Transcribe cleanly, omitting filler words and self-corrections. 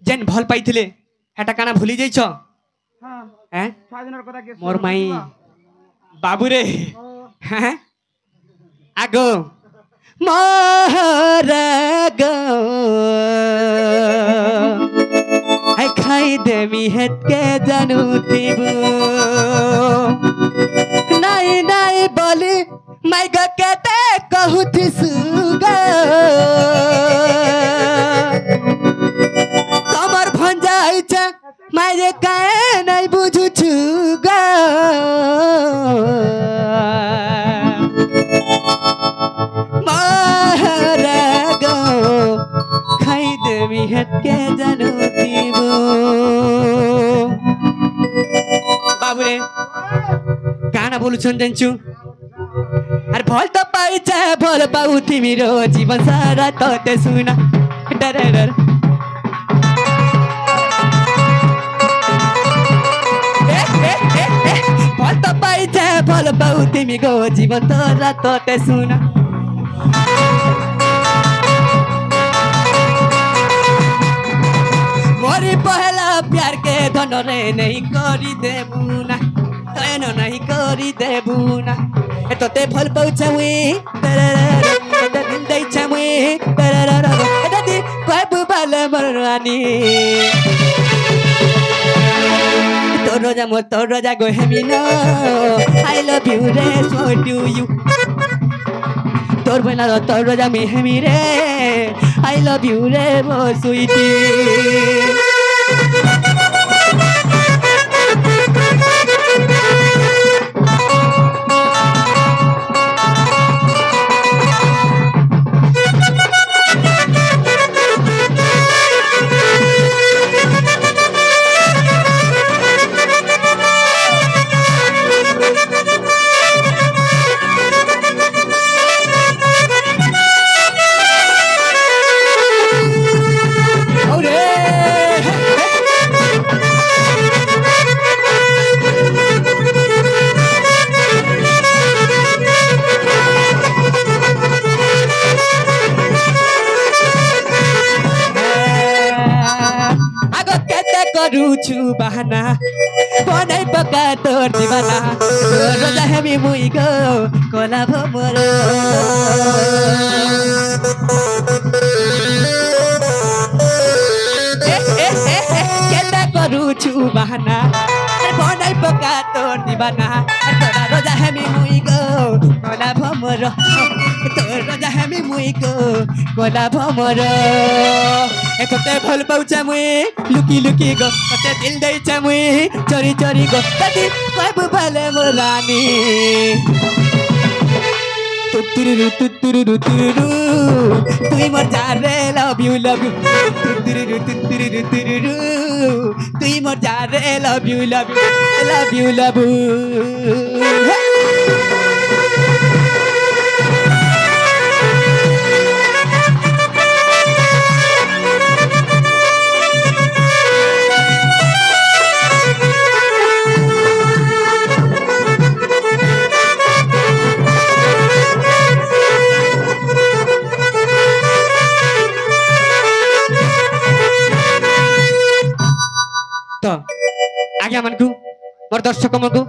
जेन भल पाइथिले हेटा काना भूली जाइछ हां हैं स्वाधीनर কথা কে मोर माई बाबू रे हैं आगो मोर गो आई खाई देमी हेत के जानू थिबु नाई नाई बोली माई गो केते कहू थिसुगा तमर भंजा आइछ माई जे काहे नाई बुझु छुगा मारा गो खाई देमी हेत के जानू थिबु बाबू रे काना बोलुछन जान्छु अरे भल त पाइछ भल पाउ तिम्रो जीवन सारा तते सुना डर डर भल त पाइछ भल पाउ तिमीको जीवन सारा तते सुना मोरी पहला प्यार के धन रे नहीं करी देबुना तैनो नहीं करी देबुना ए तोते फल पाउछ मुई तते दिल दैछ मुई ए दि कहबु बाले मरवानी तोर रोजा गो हेमिनो आई लव यू रे सो डू यू तोर बना तोर रोजा में हेमी रे आई लव यू रे वो स्वीटी छु बहाना बनाई पका तोर दीवाना रोजा हेमी मुई गो कोला भमर केता करू छु बहाना बनाई पका तोर दीवाना तोरा रोजा हेमी मुई गो कोला भमर तोर रोजा हेमी मुई गो कोला भमर तोते भल पाउछ मुई लुकी लुकी गो तोते दिल दैछ मुई चोरी चोरी गो कति कहबु बाले मोरानी तुतुरु तुतुरु तुरु तुई मोर जारे लव यू तुतुरु तुतुरु तुरु तुई मोर जारे लव यू लव तो आज्ञा मानकु मोर दर्शक मनकु